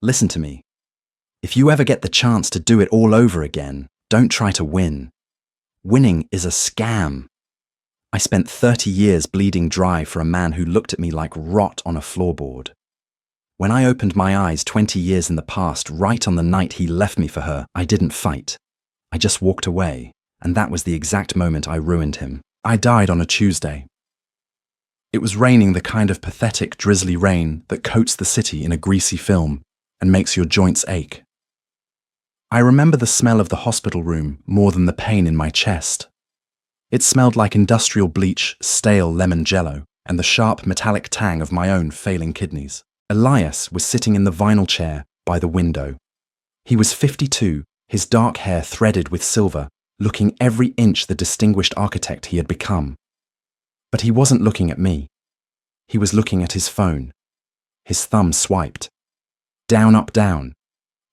Listen to me. If you ever get the chance to do it all over again, don't try to win. Winning is a scam. I spent 30 years bleeding dry for a man who looked at me like rot on a floorboard. When I opened my eyes 20 years in the past, right on the night he left me for her, I didn't fight. I just walked away, and that was the exact moment I ruined him. I died on a Tuesday. It was raining, the kind of pathetic, drizzly rain that coats the city in a greasy film and makes your joints ache. I remember the smell of the hospital room more than the pain in my chest. It smelled like industrial bleach, stale lemon jello, and the sharp metallic tang of my own failing kidneys. Elias was sitting in the vinyl chair by the window. He was 52, his dark hair threaded with silver, looking every inch the distinguished architect he had become. But he wasn't looking at me. He was looking at his phone. His thumb swiped. Down, up, down.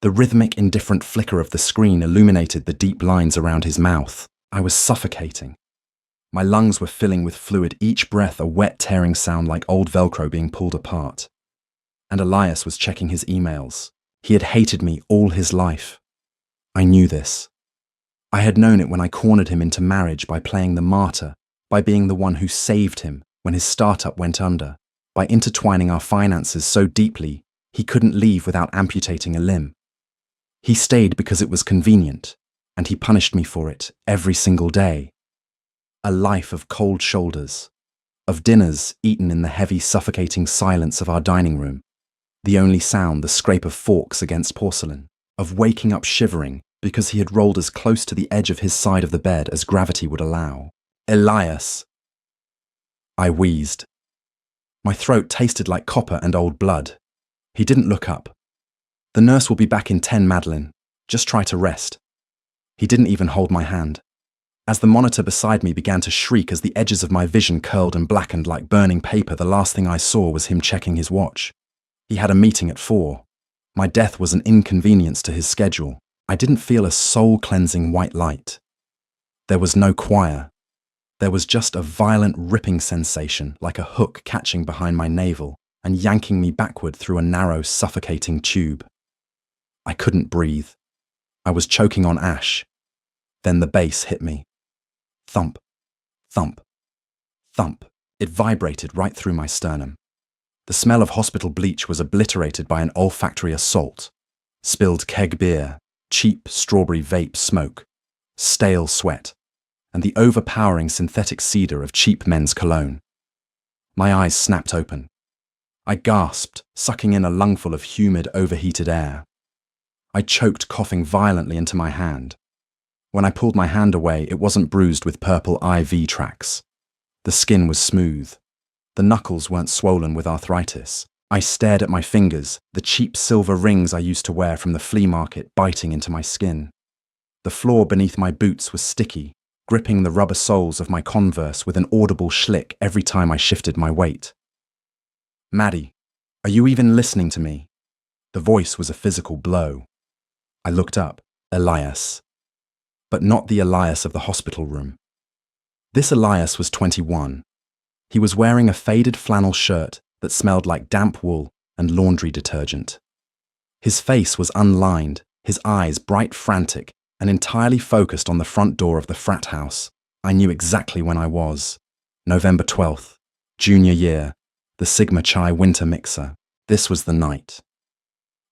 The rhythmic, indifferent flicker of the screen illuminated the deep lines around his mouth. I was suffocating. My lungs were filling with fluid, each breath a wet, tearing sound like old Velcro being pulled apart. And Elias was checking his emails. He had hated me all his life. I knew this. I had known it when I cornered him into marriage by playing the martyr, by being the one who saved him when his startup went under, by intertwining our finances so deeply he couldn't leave without amputating a limb. He stayed because it was convenient, and he punished me for it every single day. A life of cold shoulders, of dinners eaten in the heavy, suffocating silence of our dining room, the only sound the scrape of forks against porcelain, of waking up shivering because he had rolled as close to the edge of his side of the bed as gravity would allow. Elias! I wheezed. My throat tasted like copper and old blood. He didn't look up. The nurse will be back in 10, Madeline. Just try to rest. He didn't even hold my hand. As the monitor beside me began to shriek as the edges of my vision curled and blackened like burning paper, the last thing I saw was him checking his watch. He had a meeting at 4. My death was an inconvenience to his schedule. I didn't feel a soul-cleansing white light. There was no choir. There was just a violent ripping sensation like a hook catching behind my navel and yanking me backward through a narrow, suffocating tube. I couldn't breathe. I was choking on ash. Then the bass hit me. Thump, thump, thump. It vibrated right through my sternum. The smell of hospital bleach was obliterated by an olfactory assault. Spilled keg beer, cheap strawberry vape smoke, stale sweat, and the overpowering synthetic cedar of cheap men's cologne. My eyes snapped open. I gasped, sucking in a lungful of humid, overheated air. I choked, coughing violently into my hand. When I pulled my hand away, it wasn't bruised with purple IV tracks. The skin was smooth. The knuckles weren't swollen with arthritis. I stared at my fingers, the cheap silver rings I used to wear from the flea market biting into my skin. The floor beneath my boots was sticky, gripping the rubber soles of my Converse with an audible schlick every time I shifted my weight. Maddie, are you even listening to me? The voice was a physical blow. I looked up. Elias. But not the Elias of the hospital room. This Elias was 21. He was wearing a faded flannel shirt that smelled like damp wool and laundry detergent. His face was unlined, his eyes bright, frantic, and entirely focused on the front door of the frat house. I knew exactly when I was. November 12th, junior year, the Sigma Chi winter mixer. This was the night.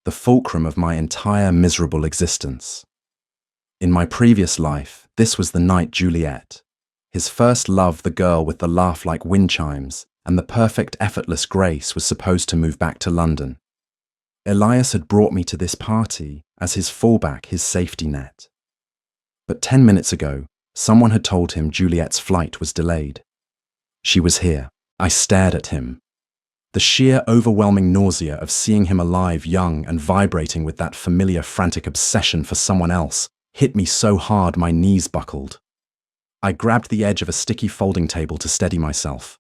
The fulcrum of my entire miserable existence. In my previous life, this was the night Juliet, his first love, the girl with the laugh like wind chimes and the perfect effortless grace, was supposed to move back to London. Elias had brought me to this party as his fallback, his safety net. But 10 minutes ago, someone had told him Juliet's flight was delayed. She was here. I stared at him. The sheer overwhelming nausea of seeing him alive, young and vibrating with that familiar frantic obsession for someone else hit me so hard my knees buckled. I grabbed the edge of a sticky folding table to steady myself.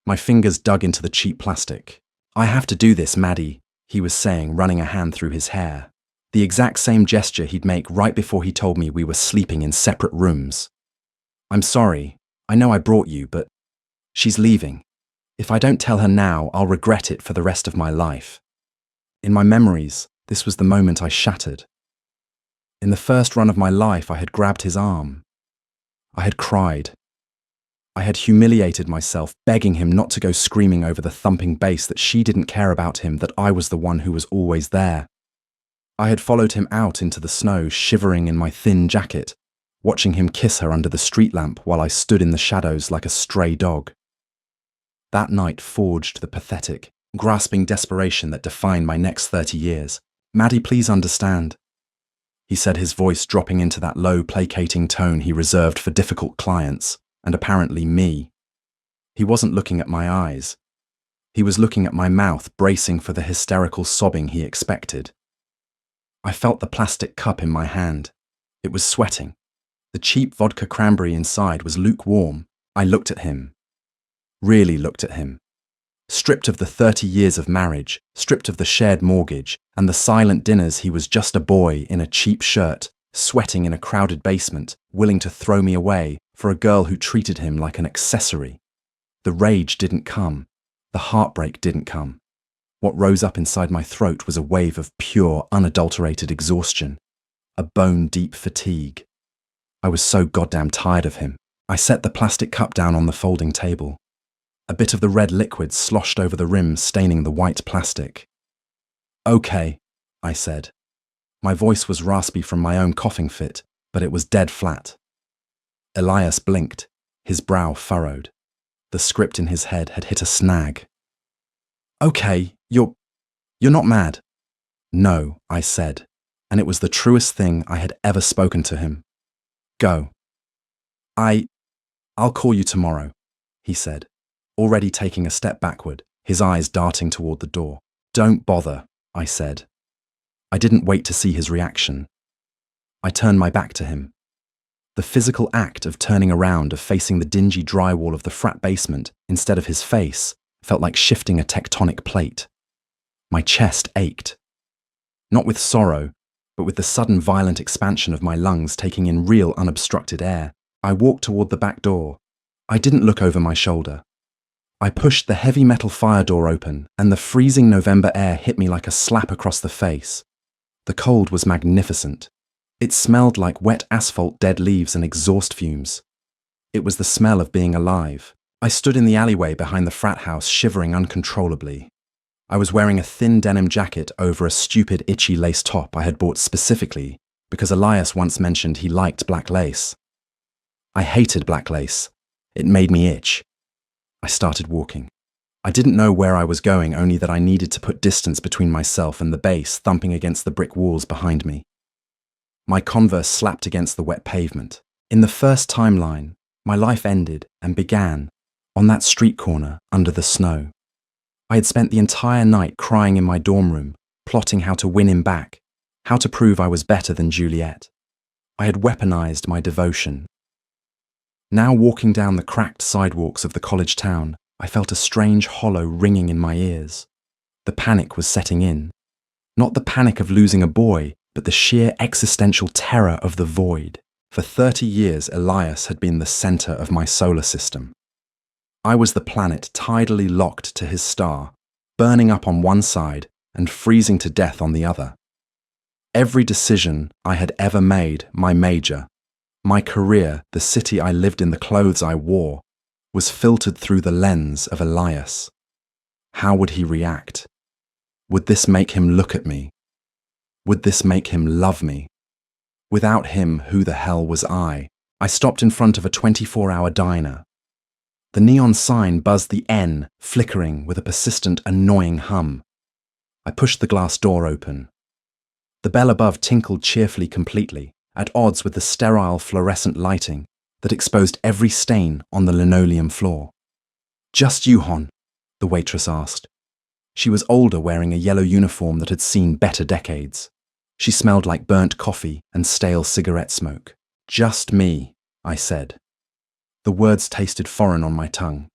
My fingers dug into the cheap plastic. I have to do this, Maddie, he was saying, running a hand through his hair. The exact same gesture he'd make right before he told me we were sleeping in separate rooms. I'm sorry. I know I brought you, but she's leaving. If I don't tell her now, I'll regret it for the rest of my life. In my memories, This was the moment I shattered. In the first run of my life, I had grabbed his arm. I had cried. I had humiliated myself, begging him not to go screaming over the thumping bass that she didn't care about him, that I was the one who was always there. I had followed him out into the snow, shivering in my thin jacket, watching him kiss her under the street lamp while I stood in the shadows like a stray dog. That night forged the pathetic, grasping desperation that defined my next 30 years. "Maddie, please understand," he said, his voice dropping into that low, placating tone he reserved for difficult clients, and apparently me. He wasn't looking at my eyes. He was looking at my mouth, bracing for the hysterical sobbing he expected. I felt the plastic cup in my hand. It was sweating. The cheap vodka cranberry inside was lukewarm. I looked at him. Really looked at him. Stripped of the 30 years of marriage, stripped of the shared mortgage, and the silent dinners, he was just a boy in a cheap shirt, sweating in a crowded basement, willing to throw me away for a girl who treated him like an accessory. The rage didn't come. The heartbreak didn't come. What rose up inside my throat was a wave of pure, unadulterated exhaustion, a bone-deep fatigue. I was so goddamn tired of him. I set the plastic cup down on the folding table. A bit of the red liquid sloshed over the rim, staining the white plastic. "Okay," I said. My voice was raspy from my own coughing fit, but it was dead flat. Elias blinked, his brow furrowed. The script in his head had hit a snag. "Okay, you're not mad." "No," I said, and it was the truest thing I had ever spoken to him. "Go." I'll call you tomorrow," he said, already taking a step backward, his eyes darting toward the door. "Don't bother," I said. I didn't wait to see his reaction. I turned my back to him. The physical act of turning around, of facing the dingy drywall of the frat basement instead of his face, felt like shifting a tectonic plate. My chest ached. Not with sorrow, but with the sudden violent expansion of my lungs taking in real unobstructed air. I walked toward the back door. I didn't look over my shoulder. I pushed the heavy metal fire door open, and the freezing November air hit me like a slap across the face. The cold was magnificent. It smelled like wet asphalt, dead leaves, and exhaust fumes. It was the smell of being alive. I stood in the alleyway behind the frat house, shivering uncontrollably. I was wearing a thin denim jacket over a stupid, itchy lace top I had bought specifically because Elias once mentioned he liked black lace. I hated black lace. It made me itch. I started walking. I didn't know where I was going, only that I needed to put distance between myself and the bass thumping against the brick walls behind me. My Converse slapped against the wet pavement. In the first timeline, my life ended and began on that street corner under the snow. I had spent the entire night crying in my dorm room, plotting how to win him back, how to prove I was better than Juliet. I had weaponized my devotion. Now walking down the cracked sidewalks of the college town, I felt a strange hollow ringing in my ears. The panic was setting in. Not the panic of losing a boy, but the sheer existential terror of the void. For 30 years, Elias had been the center of my solar system. I was the planet tidally locked to his star, burning up on one side and freezing to death on the other. Every decision I had ever made, my major, my career, the city I lived in, the clothes I wore, was filtered through the lens of Elias. How would he react? Would this make him look at me? Would this make him love me? Without him, who the hell was I? I stopped in front of a 24-hour diner. The neon sign buzzed the N, flickering with a persistent, annoying hum. I pushed the glass door open. The bell above tinkled cheerfully, completely, at odds with the sterile fluorescent lighting that exposed every stain on the linoleum floor. "Just you, Hon?" the waitress asked. She was older, wearing a yellow uniform that had seen better decades. She smelled like burnt coffee and stale cigarette smoke. "Just me," I said. The words tasted foreign on my tongue.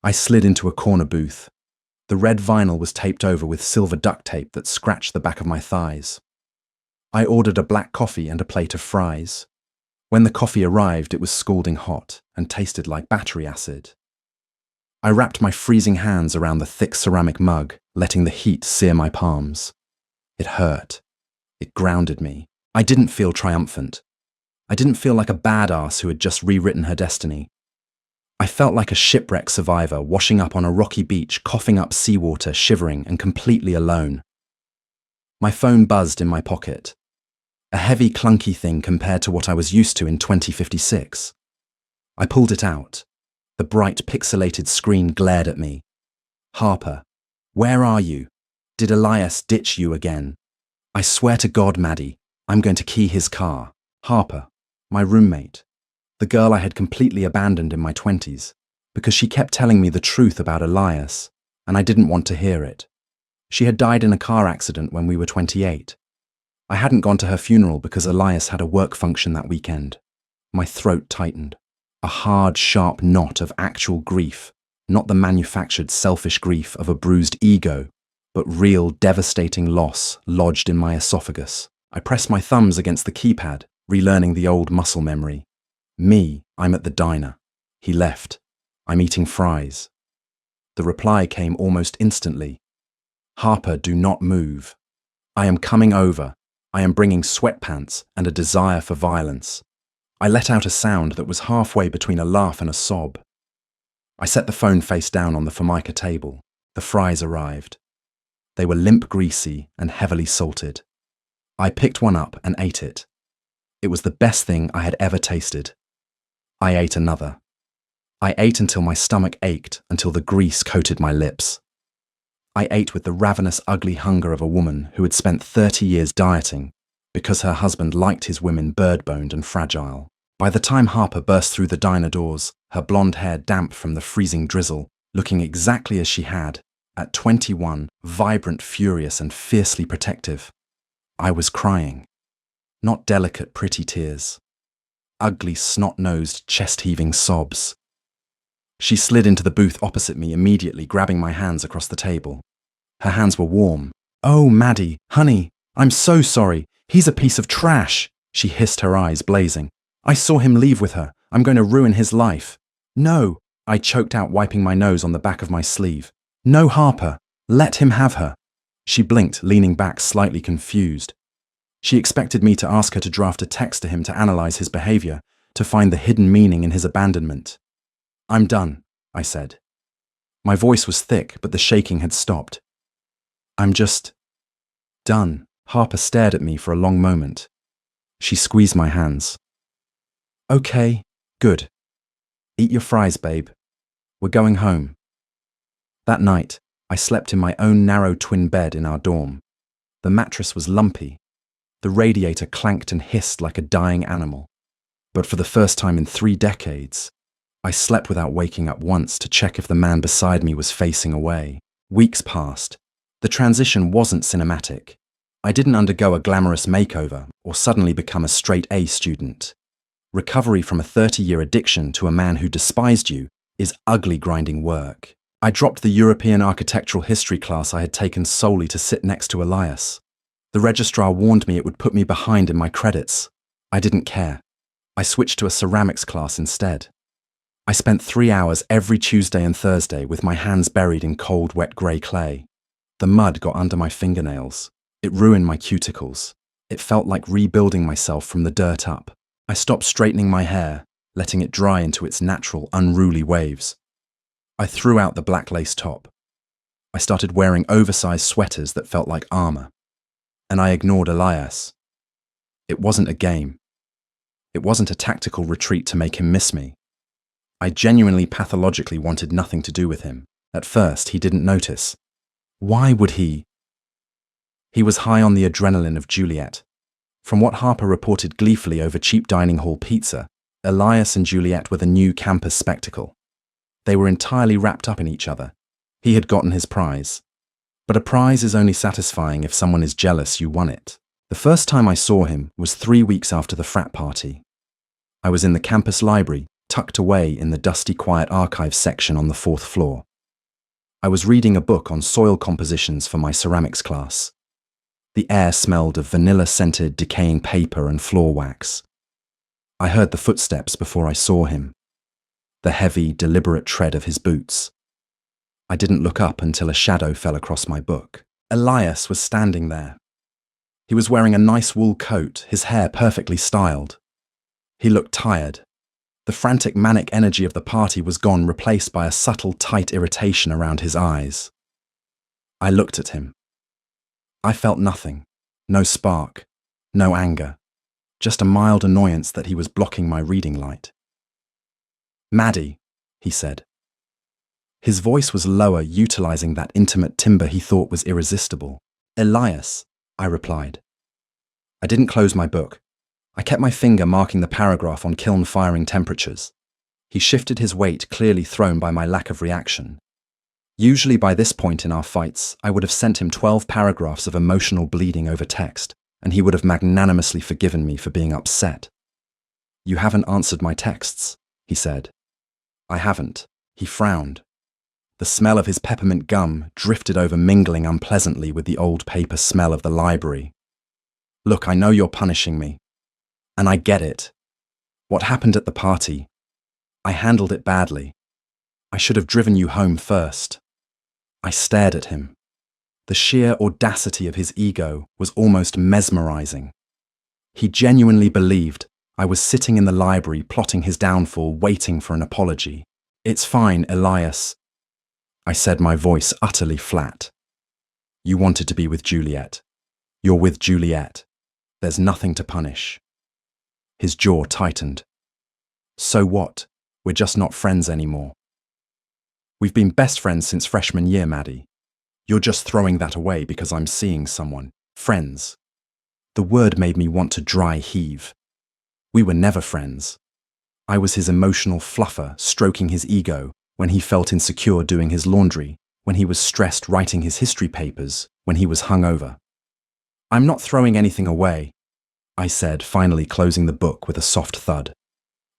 I slid into a corner booth. The red vinyl was taped over with silver duct tape that scratched the back of my thighs. I ordered a black coffee and a plate of fries. When the coffee arrived, it was scalding hot and tasted like battery acid. I wrapped my freezing hands around the thick ceramic mug, letting the heat sear my palms. It hurt. It grounded me. I didn't feel triumphant. I didn't feel like a badass who had just rewritten her destiny. I felt like a shipwreck survivor washing up on a rocky beach, coughing up seawater, shivering and completely alone. My phone buzzed in my pocket. A heavy, clunky thing compared to what I was used to in 2056. I pulled it out. The bright, pixelated screen glared at me. Harper, where are you? Did Elias ditch you again? I swear to God, Maddie, I'm going to key his car. Harper, my roommate. The girl I had completely abandoned in my 20s, because she kept telling me the truth about Elias, and I didn't want to hear it. She had died in a car accident when we were 28. I hadn't gone to her funeral because Elias had a work function that weekend. My throat tightened. A hard, sharp knot of actual grief, not the manufactured, selfish grief of a bruised ego, but real, devastating loss lodged in my esophagus. I pressed my thumbs against the keypad, relearning the old muscle memory. Me, I'm at the diner. He left. I'm eating fries. The reply came almost instantly. Harper, do not move. I am coming over. I am bringing sweatpants and a desire for violence. I let out a sound that was halfway between a laugh and a sob. I set the phone face down on the Formica table. The fries arrived. They were limp, greasy, and heavily salted. I picked one up and ate it. It was the best thing I had ever tasted. I ate another. I ate until my stomach ached, until the grease coated my lips. I ate with the ravenous, ugly hunger of a woman who had spent 30 years dieting because her husband liked his women bird-boned and fragile. By the time Harper burst through the diner doors, her blonde hair damp from the freezing drizzle, looking exactly as she had, at 21, vibrant, furious, and fiercely protective, I was crying. Not delicate, pretty tears. Ugly, snot-nosed, chest-heaving sobs. She slid into the booth opposite me immediately, grabbing my hands across the table. Her hands were warm. "Oh, Maddie, honey, I'm so sorry. He's a piece of trash," she hissed, her eyes blazing. "I saw him leave with her. I'm going to ruin his life." "No," I choked out, wiping my nose on the back of my sleeve. "No, Harper. Let him have her." She blinked, leaning back, slightly confused. She expected me to ask her to draft a text to him to analyze his behavior, to find the hidden meaning in his abandonment. "I'm done," I said. My voice was thick, but the shaking had stopped. "I'm just done." Harper stared at me for a long moment. She squeezed my hands. "Okay, good. Eat your fries, babe. We're going home." That night, I slept in my own narrow twin bed in our dorm. The mattress was lumpy. The radiator clanked and hissed like a dying animal. But for the first time in 3 decades, I slept without waking up once to check if the man beside me was facing away. Weeks passed. The transition wasn't cinematic. I didn't undergo a glamorous makeover or suddenly become a straight-A student. Recovery from a 30-year addiction to a man who despised you is ugly, grinding work. I dropped the European architectural history class I had taken solely to sit next to Elias. The registrar warned me it would put me behind in my credits. I didn't care. I switched to a ceramics class instead. I spent 3 hours every Tuesday and Thursday with my hands buried in cold, wet grey clay. The mud got under my fingernails. It ruined my cuticles. It felt like rebuilding myself from the dirt up. I stopped straightening my hair, letting it dry into its natural, unruly waves. I threw out the black lace top. I started wearing oversized sweaters that felt like armor. And I ignored Elias. It wasn't a game. It wasn't a tactical retreat to make him miss me. I genuinely, pathologically wanted nothing to do with him. At first, he didn't notice. Why would he? He was high on the adrenaline of Juliet. From what Harper reported gleefully over cheap dining hall pizza, Elias and Juliet were the new campus spectacle. They were entirely wrapped up in each other. He had gotten his prize. But a prize is only satisfying if someone is jealous you won it. The first time I saw him was 3 weeks after the frat party. I was in the campus library, tucked away in the dusty, quiet archives section on the 4th floor. I was reading a book on soil compositions for my ceramics class. The air smelled of vanilla-scented, decaying paper and floor wax. I heard the footsteps before I saw him. The heavy, deliberate tread of his boots. I didn't look up until a shadow fell across my book. Elias was standing there. He was wearing a nice wool coat, his hair perfectly styled. He looked tired. The frantic manic energy of the party was gone, replaced by a subtle, tight irritation around his eyes. I looked at him. I felt nothing. No spark. No anger. Just a mild annoyance that he was blocking my reading light. "Maddie," he said. His voice was lower, utilizing that intimate timbre he thought was irresistible. "Elias," I replied. I didn't close my book. I kept my finger marking the paragraph on kiln firing temperatures. He shifted his weight, clearly thrown by my lack of reaction. Usually by this point in our fights, I would have sent him 12 paragraphs of emotional bleeding over text, and he would have magnanimously forgiven me for being upset. "You haven't answered my texts," he said. "I haven't." He frowned. The smell of his peppermint gum drifted over, mingling unpleasantly with the old paper smell of the library. "Look, I know you're punishing me. And I get it. What happened at the party? I handled it badly. I should have driven you home first." I stared at him. The sheer audacity of his ego was almost mesmerizing. He genuinely believed I was sitting in the library plotting his downfall, waiting for an apology. "It's fine, Elias," I said, my voice utterly flat. "You wanted to be with Juliet. You're with Juliet. There's nothing to punish." His jaw tightened. "So what? We're just not friends anymore." "We've been best friends since freshman year, Maddie. You're just throwing that away because I'm seeing someone. Friends." The word made me want to dry heave. We were never friends. I was his emotional fluffer, stroking his ego when he felt insecure doing his laundry, when he was stressed writing his history papers, when he was hungover. "I'm not throwing anything away," I said, finally closing the book with a soft thud.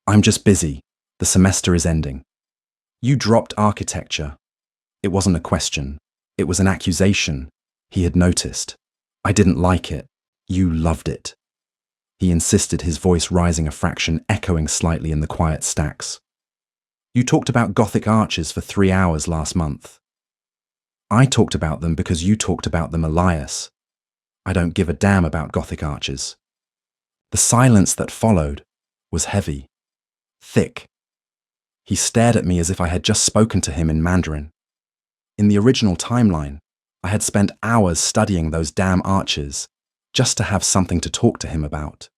"I'm just busy. The semester is ending." "You dropped architecture." It wasn't a question. It was an accusation. He had noticed. "I didn't like it. You loved it." He insisted, his voice rising a fraction, echoing slightly in the quiet stacks. "You talked about Gothic arches for 3 hours last month." "I talked about them because you talked about them, Elias. I don't give a damn about Gothic arches." The silence that followed was heavy, thick. He stared at me as if I had just spoken to him in Mandarin. In the original timeline, I had spent hours studying those damn arches, just to have something to talk to him about.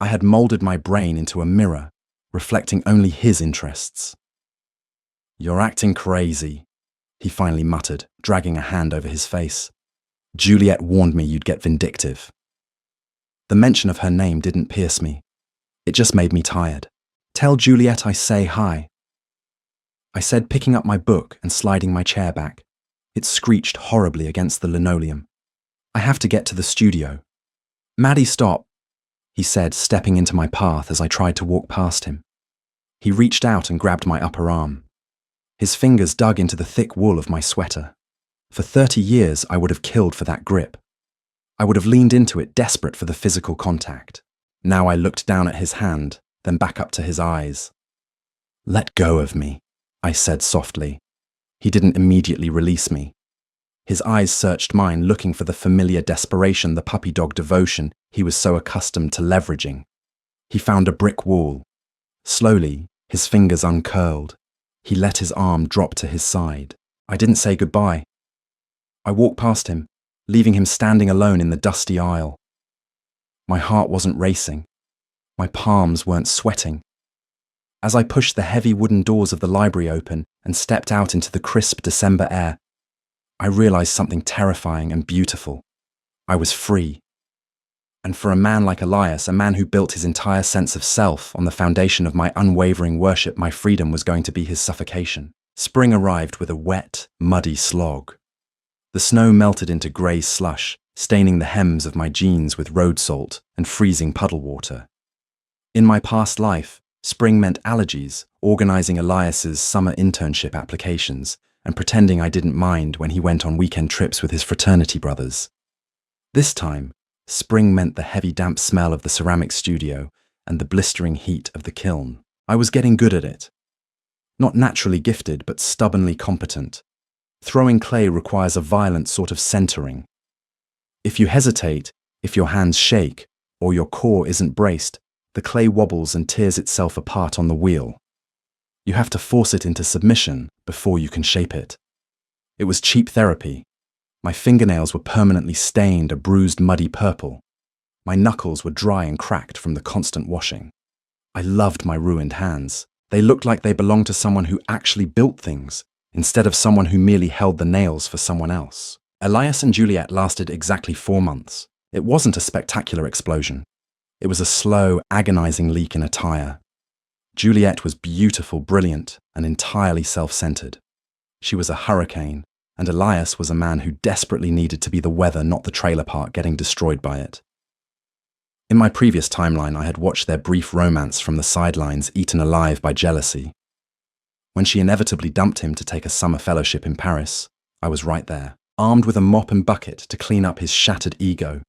I had molded my brain into a mirror, reflecting only his interests. "You're acting crazy," he finally muttered, dragging a hand over his face. "Juliet warned me you'd get vindictive." The mention of her name didn't pierce me. It just made me tired. "Tell Juliet I say hi," I said, picking up my book and sliding my chair back. It screeched horribly against the linoleum. "I have to get to the studio." "Maddie, stop," he said, stepping into my path as I tried to walk past him. He reached out and grabbed my upper arm. His fingers dug into the thick wool of my sweater. For 30 years, I would have killed for that grip. I would have leaned into it, desperate for the physical contact. Now I looked down at his hand, then back up to his eyes. "Let go of me," I said softly. He didn't immediately release me. His eyes searched mine, looking for the familiar desperation, the puppy dog devotion he was so accustomed to leveraging. He found a brick wall. Slowly, his fingers uncurled. He let his arm drop to his side. I didn't say goodbye. I walked past him, leaving him standing alone in the dusty aisle. My heart wasn't racing. My palms weren't sweating. As I pushed the heavy wooden doors of the library open and stepped out into the crisp December air, I realized something terrifying and beautiful. I was free. And for a man like Elias, a man who built his entire sense of self on the foundation of my unwavering worship, my freedom was going to be his suffocation. Spring arrived with a wet, muddy slog. The snow melted into grey slush, staining the hems of my jeans with road salt and freezing puddle water. In my past life, spring meant allergies, organizing Elias's summer internship applications, and pretending I didn't mind when he went on weekend trips with his fraternity brothers. This time, spring meant the heavy damp smell of the ceramic studio and the blistering heat of the kiln. I was getting good at it. Not naturally gifted, but stubbornly competent. Throwing clay requires a violent sort of centering. If you hesitate, If your hands shake or your core isn't braced, the clay wobbles and tears itself apart on the wheel. You have to force it into submission before you can shape it. It was cheap therapy. My fingernails were permanently stained a bruised, muddy purple. My knuckles were dry and cracked from the constant washing. I loved my ruined hands. They looked like they belonged to someone who actually built things, instead of someone who merely held the nails for someone else. Elias and Juliet lasted exactly 4 months. It wasn't a spectacular explosion. It was a slow, agonizing leak in a tire. Juliet was beautiful, brilliant, and entirely self-centered. She was a hurricane, and Elias was a man who desperately needed to be the weather, not the trailer park getting destroyed by it. In my previous timeline, I had watched their brief romance from the sidelines, eaten alive by jealousy. When she inevitably dumped him to take a summer fellowship in Paris, I was right there, armed with a mop and bucket to clean up his shattered ego.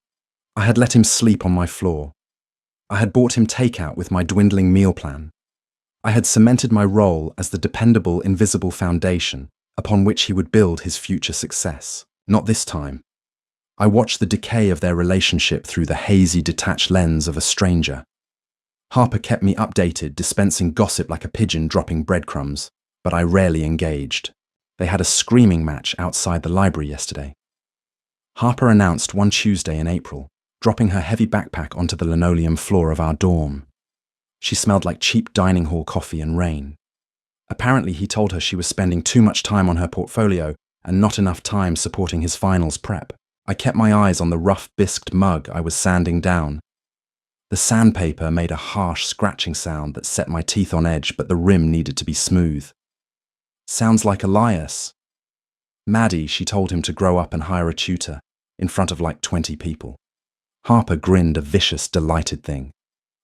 I had let him sleep on my floor. I had bought him takeout with my dwindling meal plan. I had cemented my role as the dependable, invisible foundation upon which he would build his future success. Not this time. I watched the decay of their relationship through the hazy, detached lens of a stranger. Harper kept me updated, dispensing gossip like a pigeon dropping breadcrumbs, but I rarely engaged. They had a screaming match outside the library yesterday. Harper announced one Tuesday in April, dropping her heavy backpack onto the linoleum floor of our dorm. She smelled like cheap dining hall coffee and rain. Apparently, he told her she was spending too much time on her portfolio and not enough time supporting his finals prep. I kept my eyes on the rough bisqued mug I was sanding down. The sandpaper made a harsh scratching sound that set my teeth on edge, but the rim needed to be smooth. Sounds like Elias. Maddie, she told him to grow up and hire a tutor, in front of like 20 people. Harper grinned, a vicious, delighted thing.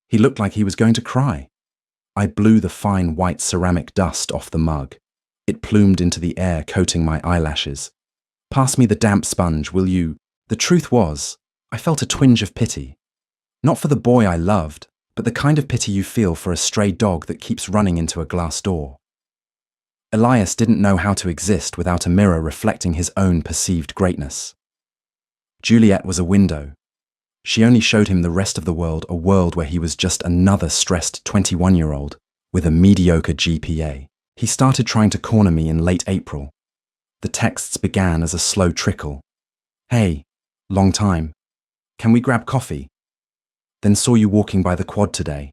He looked like he was going to cry. I blew the fine white ceramic dust off the mug. It plumed into the air, coating my eyelashes. Pass me the damp sponge, will you? The truth was, I felt a twinge of pity. Not for the boy I loved, but the kind of pity you feel for a stray dog that keeps running into a glass door. Elias didn't know how to exist without a mirror reflecting his own perceived greatness. Juliet was a window. She only showed him the rest of the world, a world where he was just another stressed 21-year-old with a mediocre GPA. He started trying to corner me in late April. The texts began as a slow trickle. Hey, long time. Can we grab coffee? Then saw you walking by the quad today.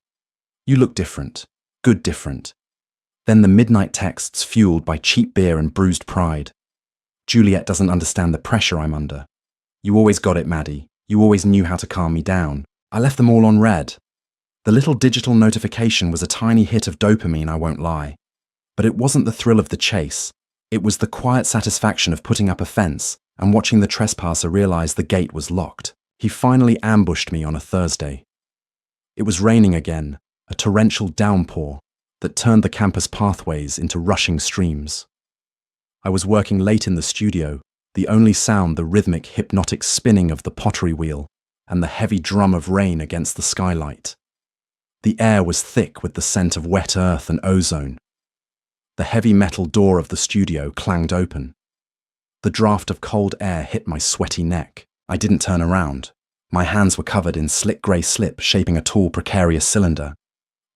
You look different. Good different. Then the midnight texts fueled by cheap beer and bruised pride. Juliet doesn't understand the pressure I'm under. You always got it, Maddie. You always knew how to calm me down. I left them all on red. The little digital notification was a tiny hit of dopamine, I won't lie. But it wasn't the thrill of the chase. It was the quiet satisfaction of putting up a fence and watching the trespasser realize the gate was locked. He finally ambushed me on a Thursday. It was raining again, a torrential downpour that turned the campus pathways into rushing streams. I was working late in the studio, the only sound the rhythmic, hypnotic spinning of the pottery wheel and the heavy drum of rain against the skylight. The air was thick with the scent of wet earth and ozone. The heavy metal door of the studio clanged open. The draft of cold air hit my sweaty neck. I didn't turn around. My hands were covered in slick grey slip shaping a tall, precarious cylinder.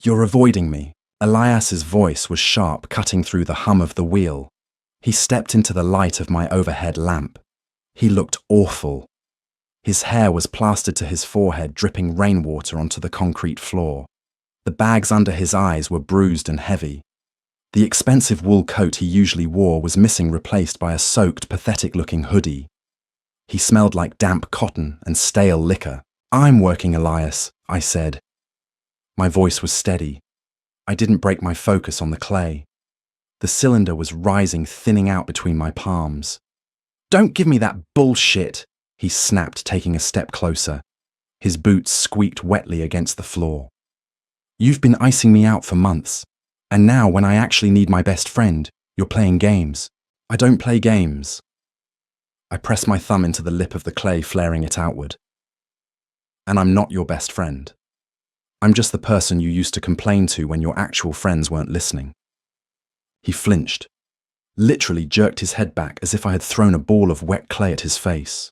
You're avoiding me. Elias's voice was sharp, cutting through the hum of the wheel. He stepped into the light of my overhead lamp. He looked awful. His hair was plastered to his forehead, dripping rainwater onto the concrete floor. The bags under his eyes were bruised and heavy. The expensive wool coat he usually wore was missing, replaced by a soaked, pathetic-looking hoodie. He smelled like damp cotton and stale liquor. I'm working, Elias, I said. My voice was steady. I didn't break my focus on the clay. The cylinder was rising, thinning out between my palms. Don't give me that bullshit, he snapped, taking a step closer. His boots squeaked wetly against the floor. You've been icing me out for months. And now, when I actually need my best friend, you're playing games. I don't play games. I pressed my thumb into the lip of the clay, flaring it outward. And I'm not your best friend. I'm just the person you used to complain to when your actual friends weren't listening. He flinched, literally jerked his head back as if I had thrown a ball of wet clay at his face.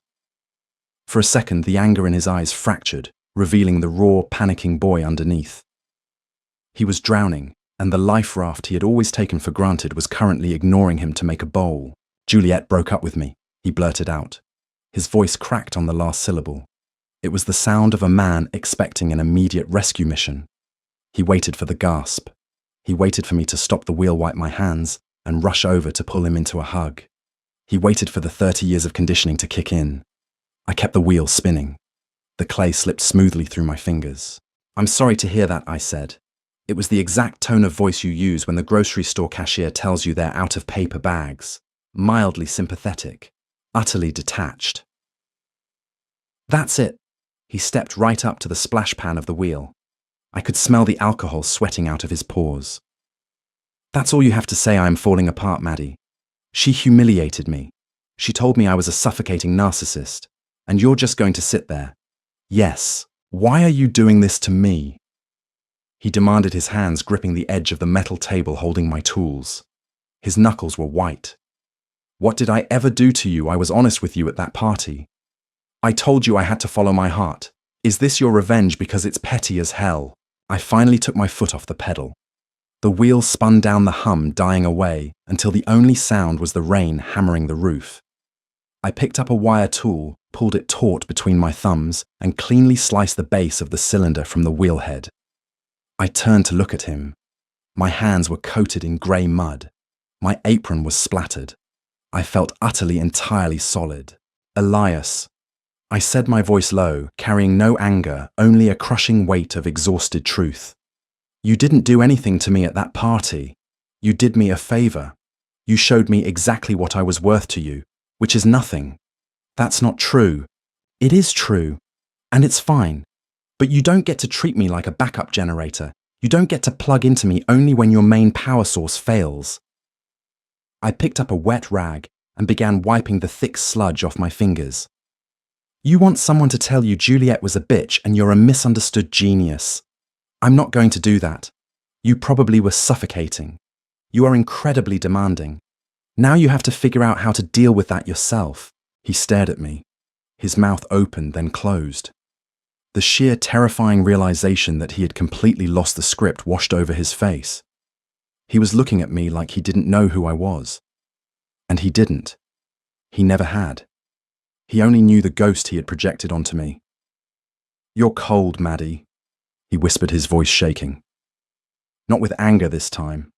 For a second, the anger in his eyes fractured, revealing the raw, panicking boy underneath. He was drowning, and the life raft he had always taken for granted was currently ignoring him to make a bowl. "Juliet broke up with me," he blurted out. His voice cracked on the last syllable. It was the sound of a man expecting an immediate rescue mission. He waited for the gasp. He waited for me to stop the wheel, wipe my hands, and rush over to pull him into a hug. He waited for the 30 years of conditioning to kick in. I kept the wheel spinning. The clay slipped smoothly through my fingers. "I'm sorry to hear that," I said. It was the exact tone of voice you use when the grocery store cashier tells you they're out of paper bags. Mildly sympathetic, utterly detached. "That's it." He stepped right up to the splash pan of the wheel. I could smell the alcohol sweating out of his pores. "That's all you have to say. I am falling apart, Maddie. She humiliated me. She told me I was a suffocating narcissist. And you're just going to sit there. Yes. Why are you doing this to me?" He demanded, his hands gripping the edge of the metal table holding my tools. His knuckles were white. "What did I ever do to you? I was honest with you at that party. I told you I had to follow my heart. Is this your revenge because it's petty as hell?" I finally took my foot off the pedal. The wheel spun down the hum, dying away, until the only sound was the rain hammering the roof. I picked up a wire tool, pulled it taut between my thumbs, and cleanly sliced the base of the cylinder from the wheel head. I turned to look at him. My hands were coated in grey mud. My apron was splattered. I felt utterly, entirely solid. "Elias," I said, my voice low, carrying no anger, only a crushing weight of exhausted truth. "You didn't do anything to me at that party. You did me a favor. You showed me exactly what I was worth to you, which is nothing." "That's not true." "It is true, and it's fine. But you don't get to treat me like a backup generator. You don't get to plug into me only when your main power source fails." I picked up a wet rag and began wiping the thick sludge off my fingers. "You want someone to tell you Juliet was a bitch and you're a misunderstood genius. I'm not going to do that. You probably were suffocating. You are incredibly demanding. Now you have to figure out how to deal with that yourself." He stared at me. His mouth opened, then closed. The sheer terrifying realization that he had completely lost the script washed over his face. He was looking at me like he didn't know who I was. And he didn't. He never had. He only knew the ghost he had projected onto me. "You're cold, Maddie," he whispered, his voice shaking. Not with anger this time,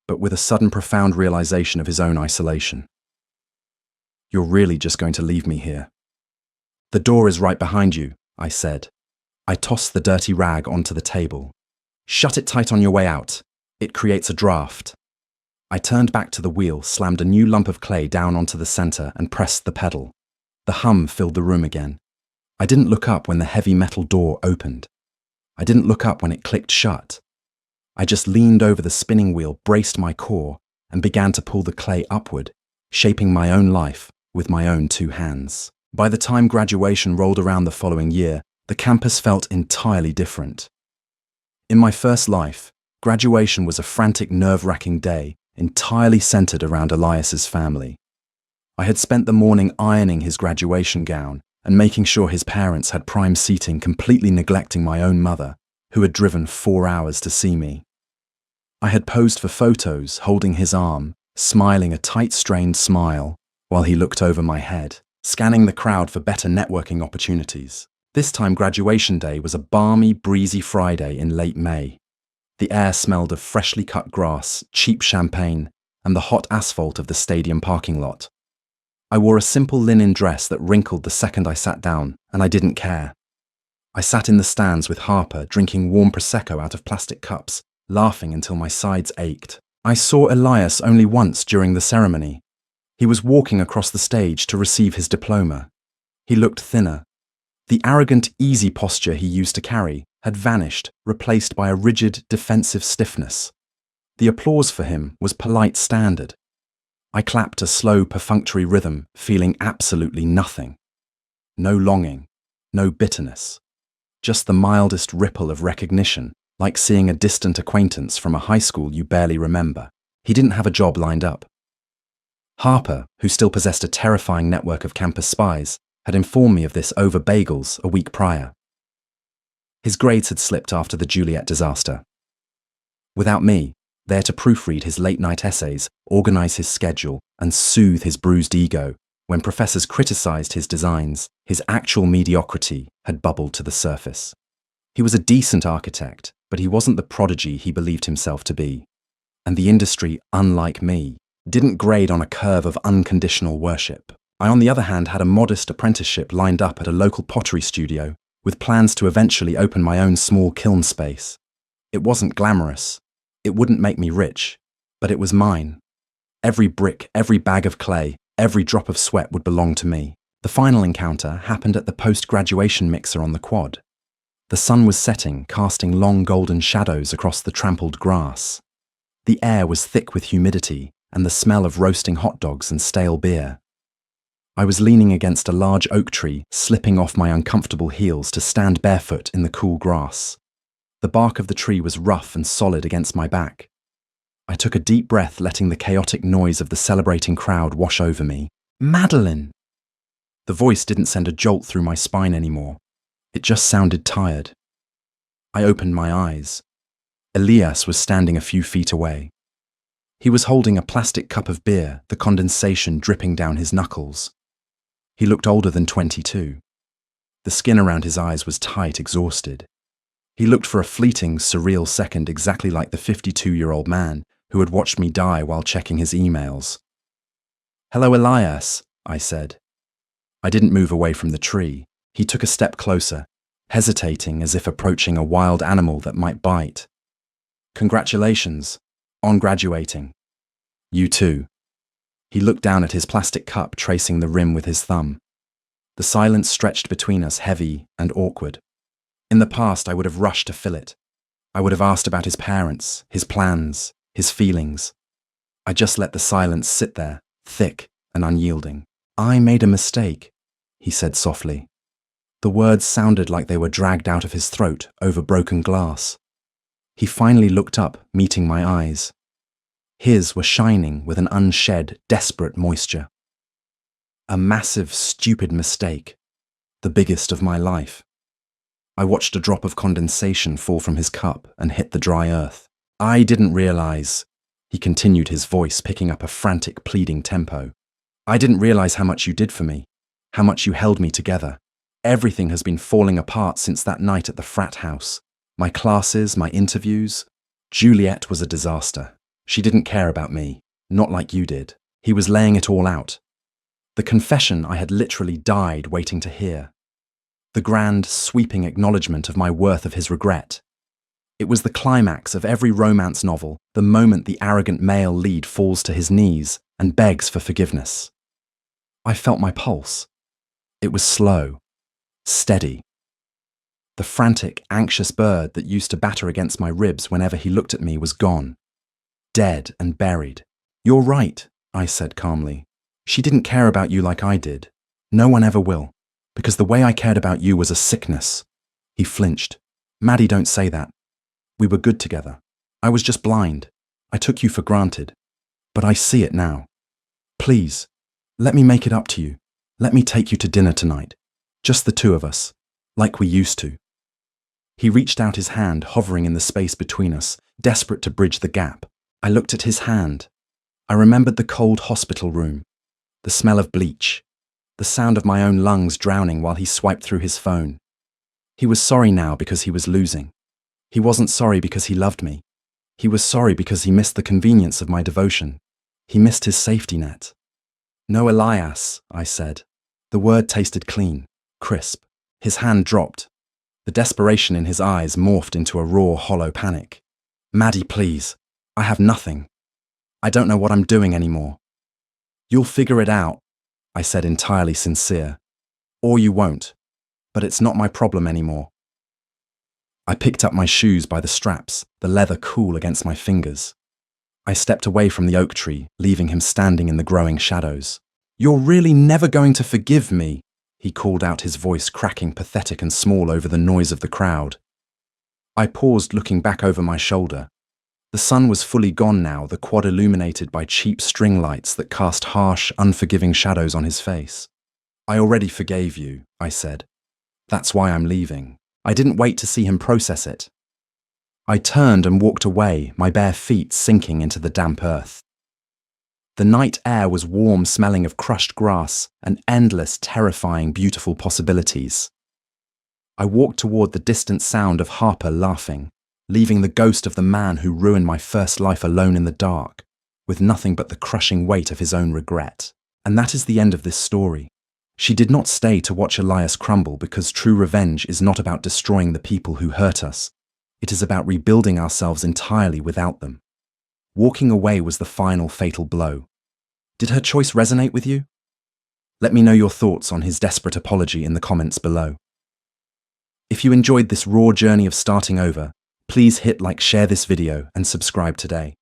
but with a sudden profound realization of his own isolation. "You're really just going to leave me here?" "The door is right behind you," I said. I tossed the dirty rag onto the table. "Shut it tight on your way out. It creates a draft." I turned back to the wheel, slammed a new lump of clay down onto the center, and pressed the pedal. The hum filled the room again. I didn't look up when the heavy metal door opened. I didn't look up when it clicked shut. I just leaned over the spinning wheel, braced my core, and began to pull the clay upward, shaping my own life with my own two hands. By the time graduation rolled around the following year, the campus felt entirely different. In my first life, graduation was a frantic, nerve-wracking day, entirely centered around Elias's family. I had spent the morning ironing his graduation gown and making sure his parents had prime seating, completely neglecting my own mother, who had driven 4 hours to see me. I had posed for photos, holding his arm, smiling a tight, strained smile, while he looked over my head, scanning the crowd for better networking opportunities. This time, graduation day was a balmy, breezy Friday in late May. The air smelled of freshly cut grass, cheap champagne, and the hot asphalt of the stadium parking lot. I wore a simple linen dress that wrinkled the second I sat down, and I didn't care. I sat in the stands with Harper, drinking warm Prosecco out of plastic cups, laughing until my sides ached. I saw Elias only once during the ceremony. He was walking across the stage to receive his diploma. He looked thinner. The arrogant, easy posture he used to carry had vanished, replaced by a rigid, defensive stiffness. The applause for him was polite standard. I clapped a slow, perfunctory rhythm, feeling absolutely nothing. No longing, no bitterness. Just the mildest ripple of recognition, like seeing a distant acquaintance from a high school you barely remember. He didn't have a job lined up. Harper, who still possessed a terrifying network of campus spies, had informed me of this over bagels a week prior. His grades had slipped after the Juliet disaster. Without me, there to proofread his late-night essays, organize his schedule, and soothe his bruised ego, when professors criticized his designs, his actual mediocrity had bubbled to the surface. He was a decent architect, but he wasn't the prodigy he believed himself to be. And the industry, unlike me, didn't grade on a curve of unconditional worship. I, on the other hand, had a modest apprenticeship lined up at a local pottery studio, with plans to eventually open my own small kiln space. It wasn't glamorous. It wouldn't make me rich, but it was mine. Every brick, every bag of clay, every drop of sweat would belong to me. The final encounter happened at the post-graduation mixer on the quad. The sun was setting, casting long golden shadows across the trampled grass. The air was thick with humidity and the smell of roasting hot dogs and stale beer. I was leaning against a large oak tree, slipping off my uncomfortable heels to stand barefoot in the cool grass. The bark of the tree was rough and solid against my back. I took a deep breath, letting the chaotic noise of the celebrating crowd wash over me. "Madeline!" The voice didn't send a jolt through my spine anymore. It just sounded tired. I opened my eyes. Elias was standing a few feet away. He was holding a plastic cup of beer, the condensation dripping down his knuckles. He looked older than 22. The skin around his eyes was tight, exhausted. He looked for a fleeting, surreal second exactly like the 52-year-old man who had watched me die while checking his emails. "Hello, Elias," I said. I didn't move away from the tree. He took a step closer, hesitating as if approaching a wild animal that might bite. "Congratulations on graduating." "You too." He looked down at his plastic cup, tracing the rim with his thumb. The silence stretched between us, heavy and awkward. In the past, I would have rushed to fill it. I would have asked about his parents, his plans, his feelings. I just let the silence sit there, thick and unyielding. "I made a mistake," he said softly. The words sounded like they were dragged out of his throat over broken glass. He finally looked up, meeting my eyes. His were shining with an unshed, desperate moisture. A massive, stupid mistake. The biggest of my life. I watched a drop of condensation fall from his cup and hit the dry earth. "I didn't realize," he continued, his voice picking up a frantic, pleading tempo. "I didn't realize how much you did for me, how much you held me together. Everything has been falling apart since that night at the frat house. My classes, my interviews. Juliet was a disaster. She didn't care about me, not like you did." He was laying it all out. The confession I had literally died waiting to hear. The grand, sweeping acknowledgement of my worth, of his regret. It was the climax of every romance novel, the moment the arrogant male lead falls to his knees and begs for forgiveness. I felt my pulse. It was slow, steady. The frantic, anxious bird that used to batter against my ribs whenever he looked at me was gone. Dead and buried. "You're right," I said calmly. "She didn't care about you like I did. No one ever will. Because the way I cared about you was a sickness." He flinched. "Maddie, don't say that. We were good together. I was just blind. I took you for granted. But I see it now. Please, let me make it up to you. Let me take you to dinner tonight. Just the two of us, like we used to." He reached out his hand, hovering in the space between us, desperate to bridge the gap. I looked at his hand. I remembered the cold hospital room, the smell of bleach, the sound of my own lungs drowning while he swiped through his phone. He was sorry now because he was losing. He wasn't sorry because he loved me. He was sorry because he missed the convenience of my devotion. He missed his safety net. "No, Elias," I said. The word tasted clean, crisp. His hand dropped. The desperation in his eyes morphed into a raw, hollow panic. "Maddie, please. I have nothing. I don't know what I'm doing anymore." "You'll figure it out," I said, entirely sincere. "Or you won't. But it's not my problem anymore." I picked up my shoes by the straps, the leather cool against my fingers. I stepped away from the oak tree, leaving him standing in the growing shadows. "You're really never going to forgive me," he called out, his voice cracking, pathetic and small over the noise of the crowd. I paused, looking back over my shoulder. The sun was fully gone now, the quad illuminated by cheap string lights that cast harsh, unforgiving shadows on his face. I already forgave you, I said. That's why I'm leaving. I didn't wait to see him process it. I turned and walked away, my bare feet sinking into the damp earth. The night air was warm, smelling of crushed grass and endless, terrifying, beautiful possibilities. I walked toward the distant sound of Harper laughing, leaving the ghost of the man who ruined my first life alone in the dark, with nothing but the crushing weight of his own regret. And that is the end of this story. She did not stay to watch Elias crumble, because true revenge is not about destroying the people who hurt us. It is about rebuilding ourselves entirely without them. Walking away was the final fatal blow. Did her choice resonate with you? Let me know your thoughts on his desperate apology in the comments below. If you enjoyed this raw journey of starting over, please hit like, share this video, and subscribe today.